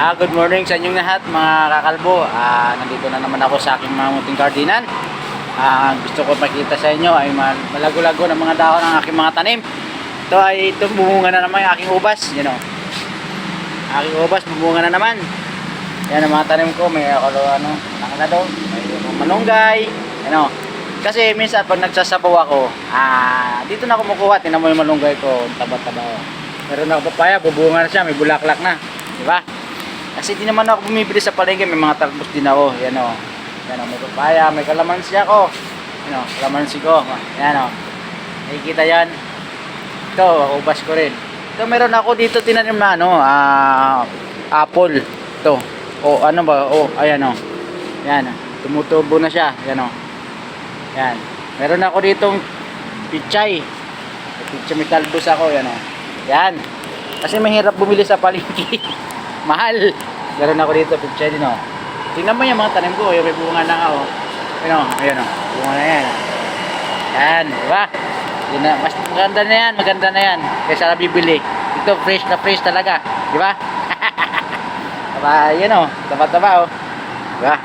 Good morning sa inyong lahat mga kakalbo. Nandito na naman ako sa aking mga munting gardenan. Gusto ko makita sa inyo ay malago-lago ng mga dahon ng aking mga tanim. Ito bumunga na naman yung aking ubas. Aking ubas bumunga na naman. Yan ang mga tanim ko. May may malunggay. Kasi minsan pag nagsasabaw ako, dito na kumukuha. Tinan mo yung malunggay ko, taba-taba. Meron ako papaya, bubunga na siya, may bulaklak na. Diba? Kasi di naman ako bumibili sa palengke, may mga talbos din ako. Yan o, may papaya, may kalamansi ako. Kalamansi ko. Yan o. Nakikita yan. Ito, ubas ko rin. Ito, meron ako dito tinanim na apple. Ito. Ayan o. Yan o. Tumutubo na siya. Yan o. Yan. Meron ako ditong pichay. Pichay, may talbos ako. Yan o. Yan. Kasi mahirap bumili sa palengke. Mahal. Meron ako dito pichay din o. Tingnan mo yung mga tanim ko. Yung may bunga na ako. Ayan o. Bunga na yan. Yan. Diba? Mas maganda na yan. Maganda na yan. Kaysa bibili. Ito fresh na talaga. Diba? Diba? Yan o. Taba-taba o. Diba?